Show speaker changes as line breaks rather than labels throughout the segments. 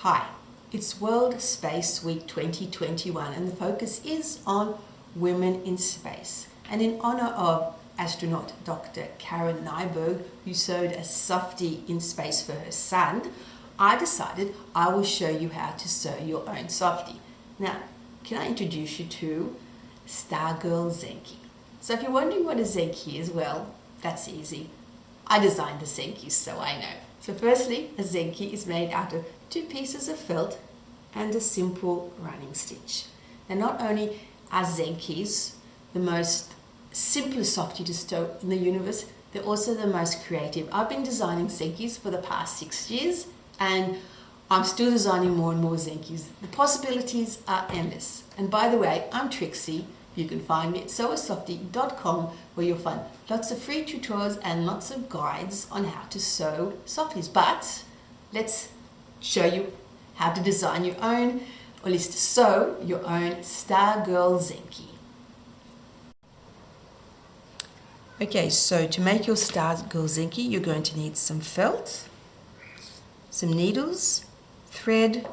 Hi, it's World Space Week 2021 and the focus is on women in space. And in honor of astronaut Dr. Karen Nyberg, who sewed a softie in space for her son, I decided I will show you how to sew your own softie. Now, can I introduce you to Girl Zenki? So if you're wondering what a Zenki is, well, that's easy. I designed the Zenkis, so I know. So firstly, a Zenki is made out of 2 pieces of felt and a simple running stitch. Now not only are Zenkis the most simplest softie to sew in the universe, they're also the most creative. I've been designing Zenkis for the past 6 years and I'm still designing more and more Zenkis. The possibilities are endless. And by the way, I'm Trixie. You can find me at sewasoftie.com where you'll find lots of free tutorials and lots of guides on how to sew softies. But let's show you how to design your own, or at least sew your own Girl Zenki. Okay, so to make your Girl Zenki, you're going to need some felt, some needles, thread,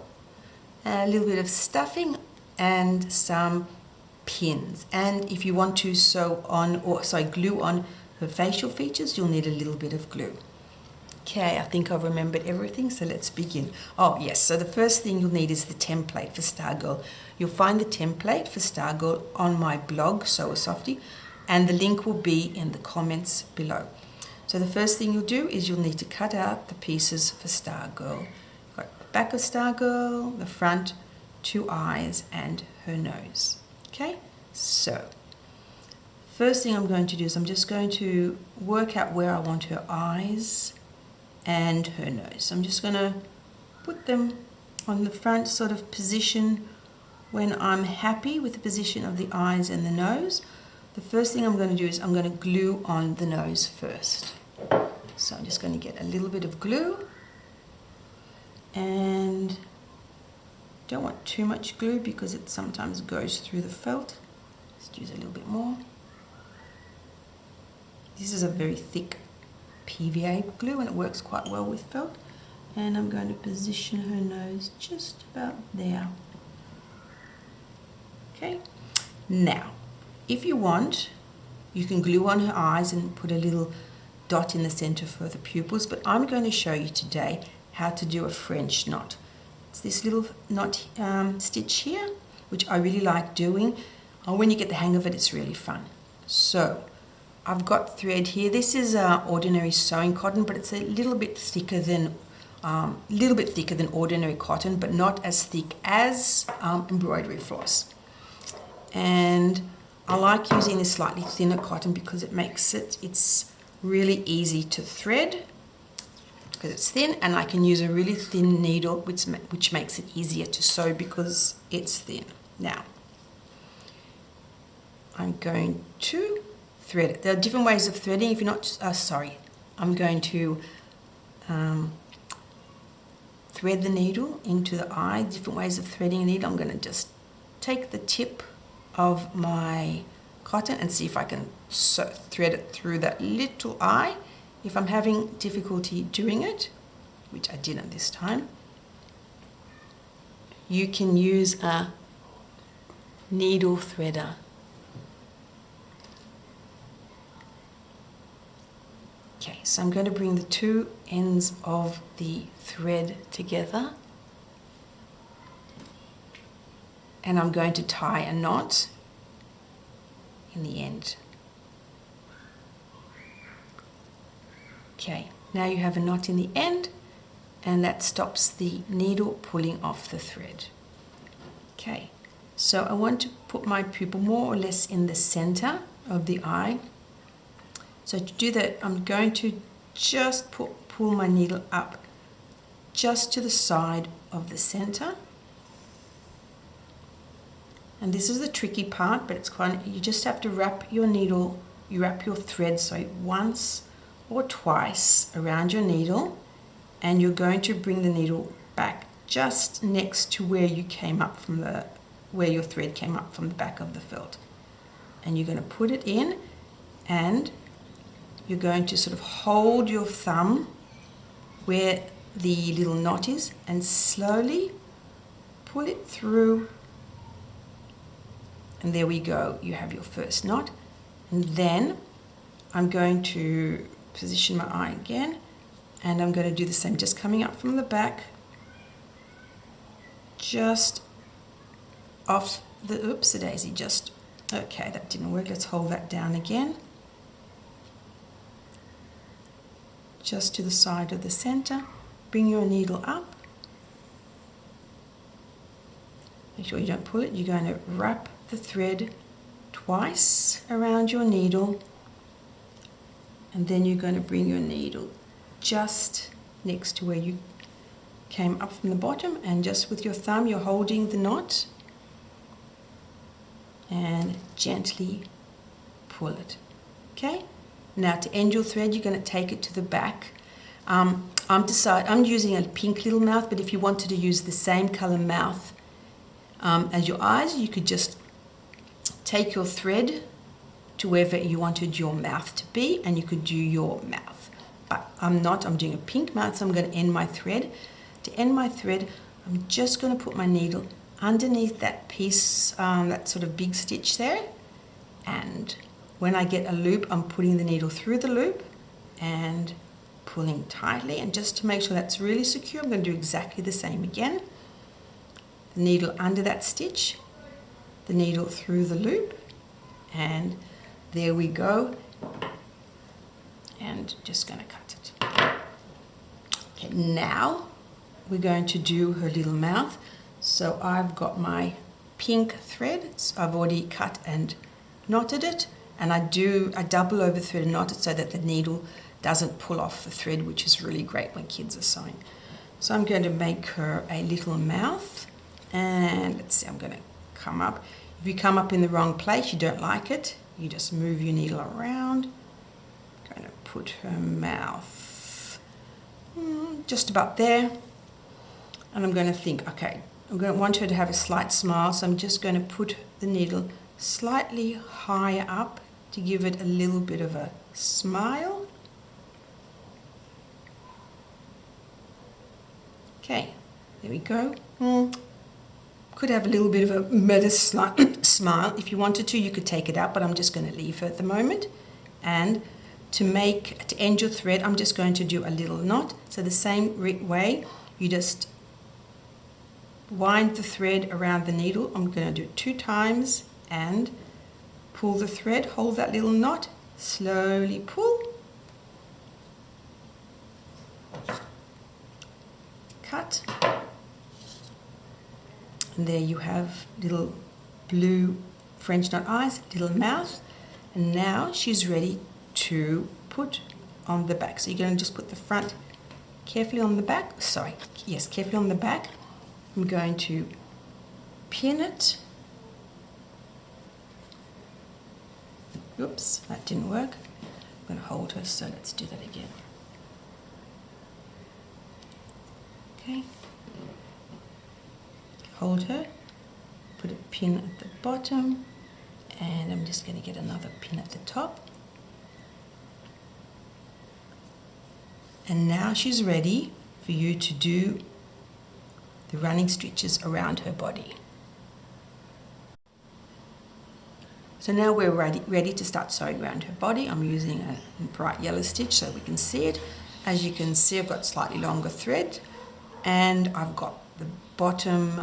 a little bit of stuffing, and some pins. And if you want to glue on her facial features, you'll need a little bit of glue. Okay, I think I've remembered everything, so let's begin. Oh yes, so the first thing you'll need is the template for Stargirl. You'll find the template for Stargirl on my blog, Sew a Softie, and the link will be in the comments below. So the first thing you'll do is you'll need to cut out the pieces for Stargirl. You've got the back of Stargirl, the front, 2 eyes, and her nose. Okay, so first thing I'm going to do is I'm just going to work out where I want her eyes and her nose. So I'm just going to put them on the front sort of position. When I'm happy with the position of the eyes and the nose, the first thing I'm going to do is I'm going to glue on the nose first. So I'm just going to get a little bit of glue, and don't want too much glue because it sometimes goes through the felt. Just use a little bit more. This is a very thick PVA glue and it works quite well with felt. And I'm going to position her nose just about there. Okay, now if you want, you can glue on her eyes and put a little dot in the center for the pupils, but I'm going to show you today how to do a French knot. It's this little knot stitch here, which I really like doing. When you get the hang of it, it's really fun. So I've got thread here. This is ordinary sewing cotton, but it's a little bit thicker than ordinary cotton, but not as thick as embroidery floss. And I like using this slightly thinner cotton because it's really easy to thread because it's thin, and I can use a really thin needle which makes it easier to sew because it's thin. Now I'm going to thread it. There are different ways of threading. If you're not I'm going to thread the needle into the eye. Different ways of threading a needle. I'm going to just take the tip of my cotton and see if I can thread it through that little eye. If I'm having difficulty doing it, which I didn't this time, you can use a needle threader. Okay, so I'm going to bring the 2 ends of the thread together and I'm going to tie a knot in the end. Okay, now you have a knot in the end and that stops the needle pulling off the thread. Okay, so I want to put my pupil more or less in the center of the eye. So to do that, I'm going to just pull my needle up just to the side of the center. And this is the tricky part, but you just have to wrap your thread once or twice around your needle, and you're going to bring the needle back just next to where you came up from where your thread came up from the back of the felt. And you're going to put it in and you're going to sort of hold your thumb where the little knot is and slowly pull it through. And there we go, you have your first knot. And then I'm going to position my eye again, and I'm going to do the same, just coming up from the back, just off the, oops, a daisy, just, okay, that didn't work. Let's hold that down again. Just to the side of the center, bring your needle up. Make sure you don't pull it. You're going to wrap the thread twice around your needle, and then you're going to bring your needle just next to where you came up from the bottom, and just with your thumb you're holding the knot and gently pull it. Okay, now to end your thread you're going to take it to the back. I'm using a pink little mouth, but if you wanted to use the same color mouth as your eyes, you could just take your thread to wherever you wanted your mouth to be, and you could do your mouth. But I'm doing a pink mouth, so I'm going to end my thread. To end my thread, I'm just going to put my needle underneath that piece, that sort of big stitch there. And when I get a loop, I'm putting the needle through the loop and pulling tightly. And just to make sure that's really secure, I'm going to do exactly the same again. The needle under that stitch, the needle through the loop, and there we go. And just going to cut it. Okay, now we're going to do her little mouth. So I've got my pink thread. I've already cut and knotted it, and I double over thread and knot it so that the needle doesn't pull off the thread, which is really great when kids are sewing. So I'm going to make her a little mouth, and let's see, I'm going to come up. If you come up in the wrong place, you don't like it, you just move your needle around. I'm going to put her mouth just about there, and I'm going to think, okay, I'm going to want her to have a slight smile, so I'm just going to put the needle slightly higher up to give it a little bit of a smile. Okay, there we go. Could have a little bit of a modest smile. If you wanted to, you could take it out, but I'm just going to leave her at the moment. And to end your thread, I'm just going to do a little knot. So the same way, you just wind the thread around the needle. I'm going to do it 2 times and pull the thread, hold that little knot, slowly pull, cut, and there you have little blue French knot eyes, little mouth, and now she's ready to put on the back. So you're going to just put the front carefully on the back, carefully on the back. I'm going to pin it. Oops, that didn't work. I'm going to hold her, so let's do that again. Okay. Hold her, put a pin at the bottom, and I'm just going to get another pin at the top. And now she's ready for you to do the running stitches around her body. So now we're ready to start sewing around her body. I'm using a bright yellow stitch so we can see it. As you can see, I've got slightly longer thread, and I've got the bottom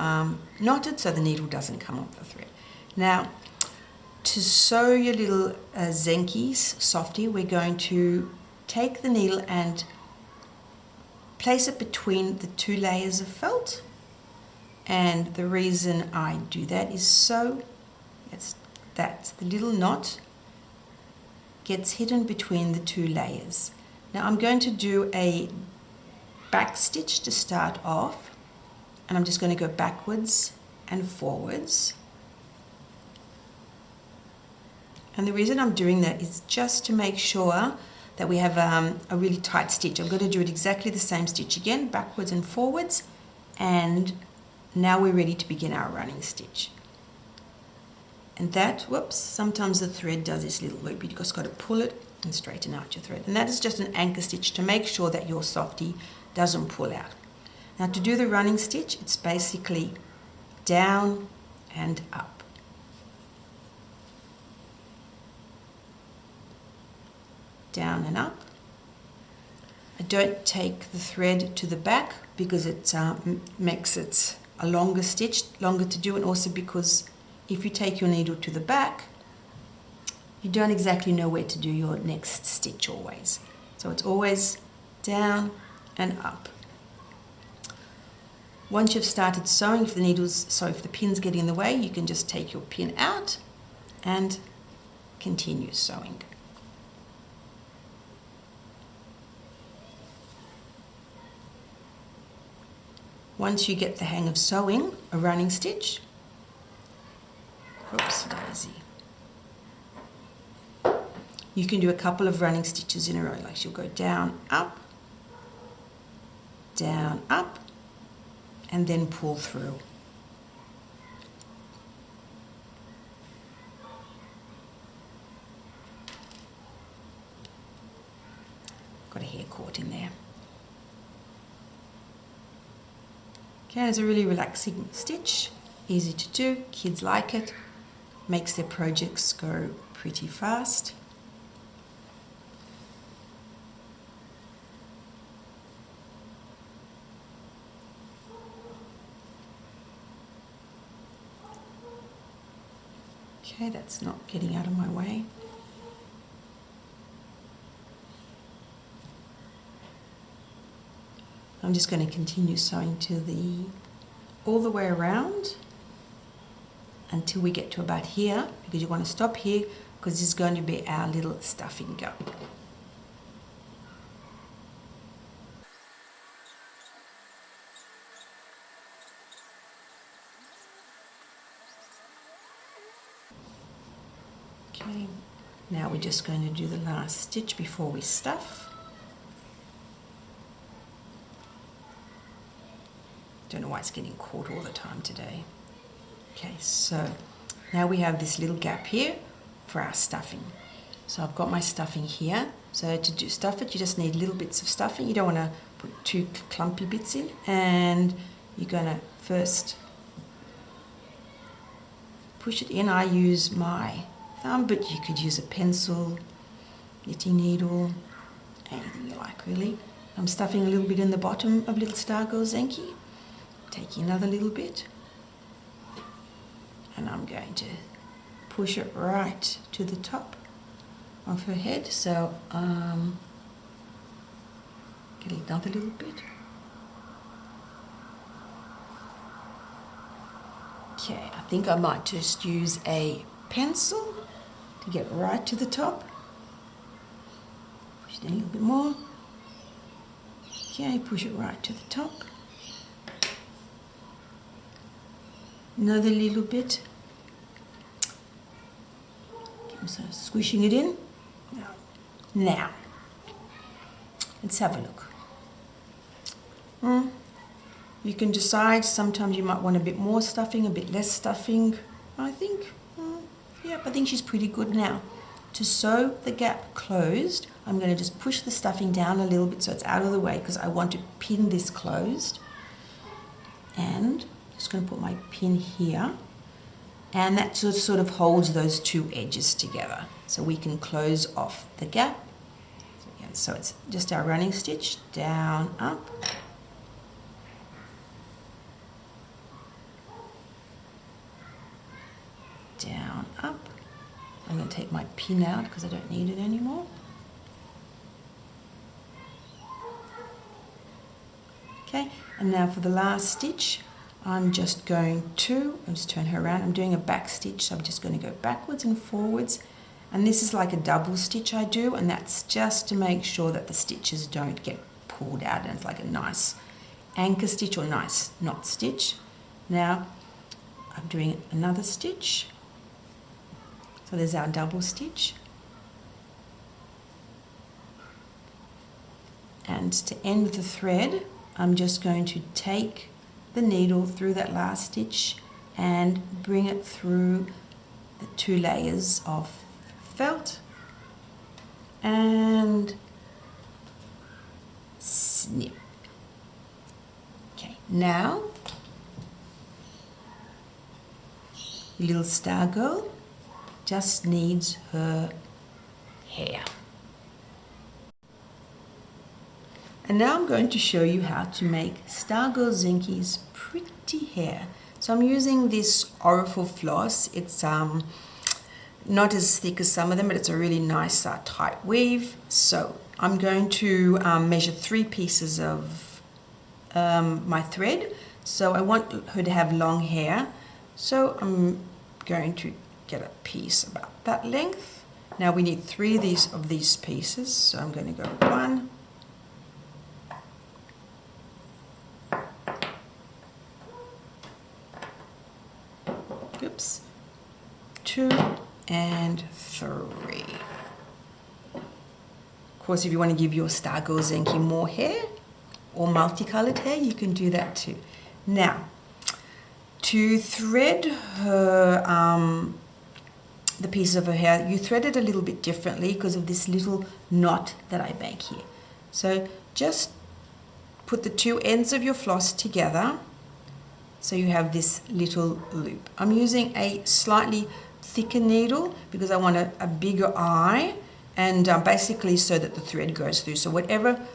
knotted so the needle doesn't come off the thread. Now, to sew your little Zenkis, Softie, we're going to take the needle and place it between the 2 layers of felt. And the reason I do that is so that the little knot gets hidden between the 2 layers. Now I'm going to do a back stitch to start off, and I'm just going to go backwards and forwards. And the reason I'm doing that is just to make sure that we have a really tight stitch. I'm going to do it exactly the same stitch again, backwards and forwards, and now we're ready to begin our running stitch. And that, whoops, sometimes the thread does this little loop. You've just got to pull it and straighten out your thread. And that is just an anchor stitch to make sure that your Softie doesn't pull out. Now to do the running stitch, it's basically down and up. Down and up. I don't take the thread to the back because it makes it a longer stitch, longer to do, and also because if you take your needle to the back, you don't exactly know where to do your next stitch always. So it's always down and up. Once you've started sewing, if the pin's getting in the way, you can just take your pin out and continue sewing. Once you get the hang of sewing a running stitch, oops, daisy. You can do a couple of running stitches in a row, like you'll go down, up, and then pull through. Got a hair caught in there. Okay, it's a really relaxing stitch, easy to do, kids like it, makes their projects go pretty fast. Okay, that's not getting out of my way. I'm just going to continue sewing all the way around until we get to about here, because you want to stop here because this is going to be our little stuffing go. Okay, now we're just going to do the last stitch before we stuff. Don't know why it's getting caught all the time today. Okay, so now we have this little gap here for our stuffing. So I've got my stuffing here. So to stuff it, you just need little bits of stuffing. You don't want to put too clumpy bits in. And you're going to first push it in. I use my thumb, but you could use a pencil, knitting needle, anything you like really. I'm stuffing a little bit in the bottom of Little Star Girl Zenki. Taking another little bit, and I'm going to push it right to the top of her head. So get another little bit. Okay, I think I might just use a pencil to get right to the top. Push it in a little bit more. Okay, push it right to the top. Another little bit. So squishing it in. Now, let's have a look. You can decide, sometimes you might want a bit more stuffing, a bit less stuffing. I think, I think she's pretty good now. To sew the gap closed, I'm going to just push the stuffing down a little bit so it's out of the way because I want to pin this closed. And just going to put my pin here, and that sort of holds those two edges together so we can close off the gap. So it's just our running stitch, down, up, down, up. I'm going to take my pin out because I don't need it anymore. Okay, and now for the last stitch, I'm just going to, I'll just turn her around, I'm doing a back stitch, so I'm just going to go backwards and forwards, and this is like a double stitch I do, and that's just to make sure that the stitches don't get pulled out, and it's like a nice anchor stitch or nice knot stitch. Now I'm doing another stitch, so there's our double stitch, and to end the thread, I'm just going to take the needle through that last stitch and bring it through the 2 layers of felt and snip. Now, your little star girl just needs her hair. And now I'm going to show you how to make Star Girl Zenki's pretty hair. So I'm using this Oracle floss. It's not as thick as some of them, but it's a really nice tight weave. So I'm going to measure 3 pieces of my thread. So I want her to have long hair. So I'm going to get a piece about that length. Now we need 3 of these pieces. So I'm going to go 1, oops, 2 and 3. Of course, if you want to give your Star Girl Zenki more hair or multicolored hair, you can do that too. Now, to thread her, the pieces of her hair, you thread it a little bit differently because of this little knot that I make here. So just put the 2 ends of your floss together so you have this little loop. I'm using a slightly thicker needle because I want a bigger eye, and basically so that the thread goes through. So whatever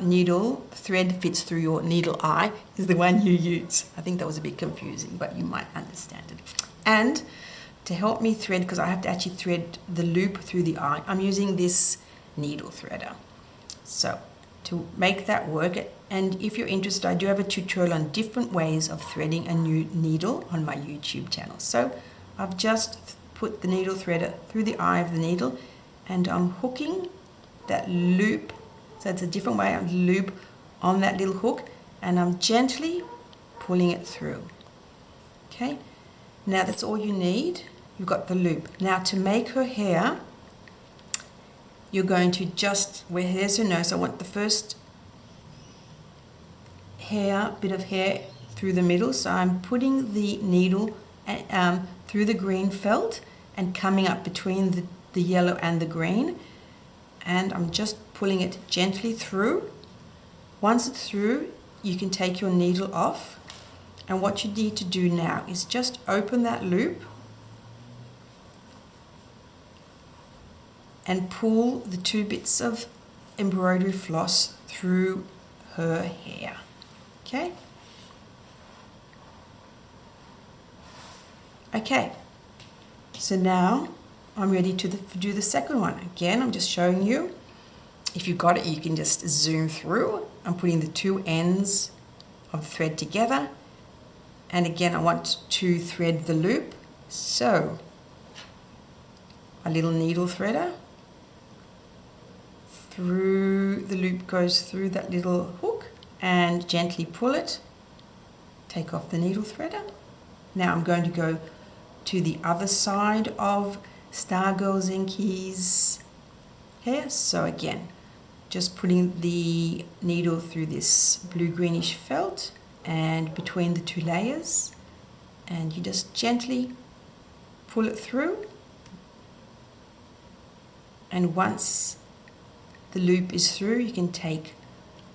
needle thread fits through your needle eye is the one you use. I think that was a bit confusing, but you might understand it. And to help me thread, because I have to actually thread the loop through the eye, I'm using this needle threader. So to make that work, and if you're interested, I do have a tutorial on different ways of threading a new needle on my YouTube channel. So I've just put the needle threader through the eye of the needle, and I'm hooking that loop. So it's a different way of loop on that little hook, and I'm gently pulling it through. Okay, now that's all you need. You've got the loop. Now to make her hair, you're going to just, where here's her nose, I want the first bit of hair through the middle. So I'm putting the needle through the green felt and coming up between the yellow and the green. And I'm just pulling it gently through. Once it's through, you can take your needle off. And what you need to do now is just open that loop and pull the 2 bits of embroidery floss through her hair. Okay? Okay, so now I'm ready to do the second one. Again, I'm just showing you. If you got it, you can just zoom through. I'm putting the 2 ends of the thread together. And again, I want to thread the loop. So, a little needle threader. Through the loop goes through that little hook and gently pull it. Take off the needle threader. Now I'm going to go to the other side of Star Girl Zenki's hair. So again, just putting the needle through this blue-greenish felt and between the 2 layers, and you just gently pull it through. And once the loop is through, you can take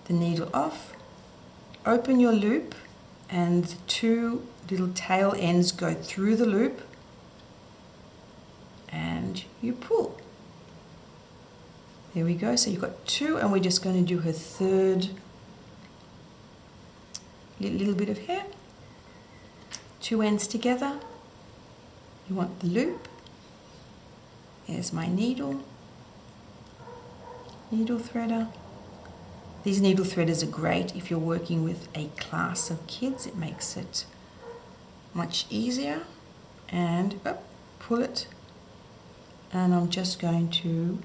the needle off, open your loop, and the 2 little tail ends go through the loop, and you pull. There we go. So you've got 2, and we're just going to do her third little bit of hair. 2 ends together. You want the loop. Here's my needle threader. These needle threaders are great if you're working with a class of kids. It makes it much easier. And pull it. And I'm just going to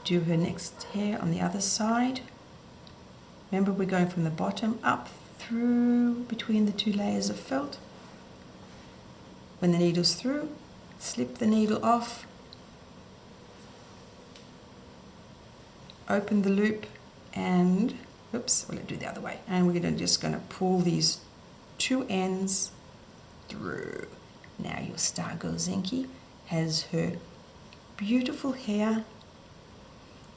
do her next hair on the other side. Remember, we're going from the bottom up through between the 2 layers of felt. When the needle's through, slip the needle off, open the loop, and oops, we'll do it the other way. And we're just going to pull these 2 ends through. Now your Star Girl Zenki has her beautiful hair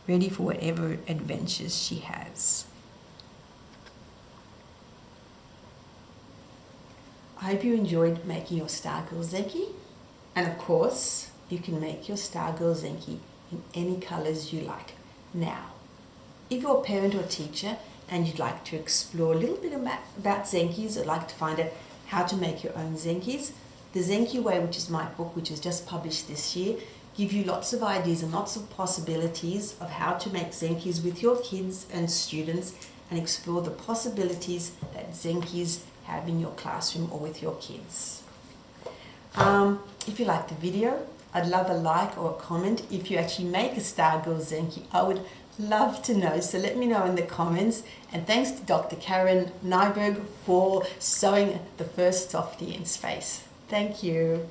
ready for whatever adventures she has. I hope you enjoyed making your Star Girl Zenki. And of course, you can make your Star Girl Zenki in any colors you like. Now, if you're a parent or teacher and you'd like to explore a little bit about Zenkis or like to find out how to make your own Zenkis, The Zenki Way, which is my book, which is just published this year, give you lots of ideas and lots of possibilities of how to make Zenkis with your kids and students and explore the possibilities that Zenkis have in your classroom or with your kids. If you like the video, I'd love a like or a comment. If you actually make a Star Girl Zenki, I would love to know, so let me know in the comments. And thanks to Dr. Karen Nyberg for sewing the first Softie in space. Thank you.